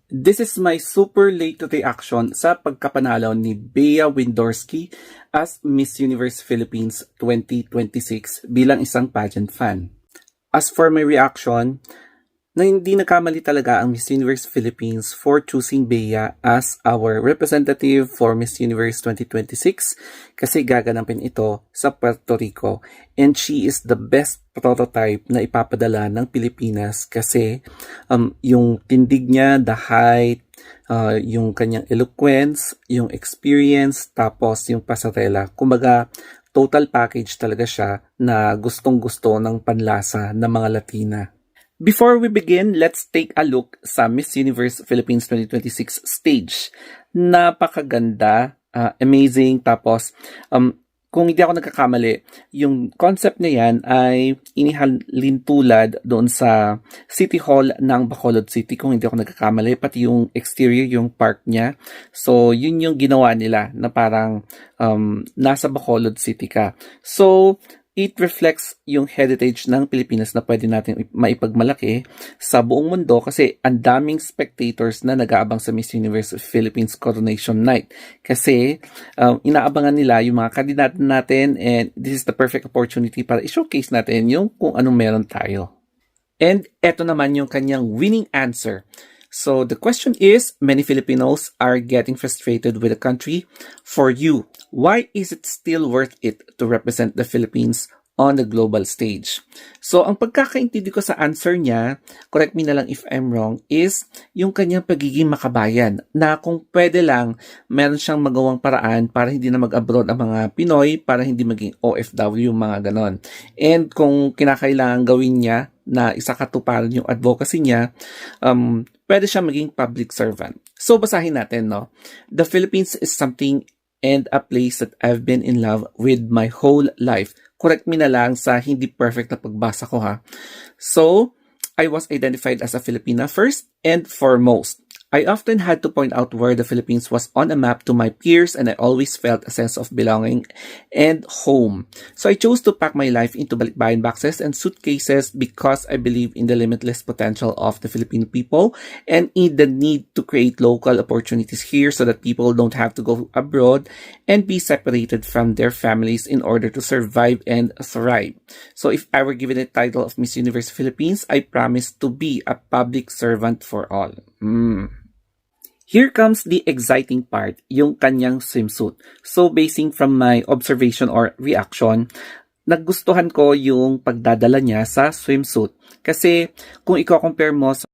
This is my super late reaction sa pagkapanalo ni Bea Windorski as Miss Universe Philippines 2026 bilang isang pageant fan. As for my reaction, na hindi nagkamali talaga ang Miss Universe Philippines for choosing Bea as our representative for Miss Universe 2026 kasi gaganapin ito sa Puerto Rico and she is the best prototype na ipapadala ng Pilipinas kasi yung tindig niya, the height, yung kanyang eloquence, yung experience, tapos yung pasarela. Kumbaga, total package talaga siya na gustong-gusto ng panlasa ng mga Latina. Before we begin, let's take a look sa Miss Universe Philippines 2026 stage. Napakaganda, amazing, tapos kung hindi ako nagkakamali, yung concept na yan ay inihalin tulad doon sa City Hall ng Bacolod City, kung hindi ako nagkakamali, pati yung exterior, yung park niya. So, yun yung ginawa nila na parang nasa Bacolod City ka. So, it reflects yung heritage ng Pilipinas na pwede natin maipagmalaki sa buong mundo kasi ang daming spectators na nag-aabang sa Miss Universe Philippines Coronation Night. Kasi inaabangan nila yung mga kandidato natin and this is the perfect opportunity para i-showcase natin yung kung anong meron tayo. And eto naman yung kanyang winning answer. So the question is, many Filipinos are getting frustrated with the country. For you, why is it still worth it to represent the Philippines on the global stage? So ang pagkakaintindi ko sa answer niya, correct me na lang if I'm wrong, is yung kanyang pagiging makabayan na kung pwede lang, meron siyang magawang paraan para hindi na mag-abroad ang mga Pinoy, para hindi maging OFW, mga ganon. And kung kinakailangan gawin niya na isakatuparan yung advocacy niya, pwede siya maging public servant. So, basahin natin, no? The Philippines is something and a place that I've been in love with my whole life. Correct me na lang sa hindi perfect na pagbasa ko, ha? So, I was identified as a Filipina first and foremost. I often had to point out where the Philippines was on a map to my peers and I always felt a sense of belonging and home. So I chose to pack my life into balikbayan boxes and suitcases because I believe in the limitless potential of the Filipino people and in the need to create local opportunities here so that people don't have to go abroad and be separated from their families in order to survive and thrive. So if I were given the title of Miss Universe Philippines, I promise to be a public servant for all. Here comes the exciting part, yung kanyang swimsuit. So basing from my observation or reaction, nagustuhan ko yung pagdadala niya sa swimsuit. Kasi kung i-compare mo sa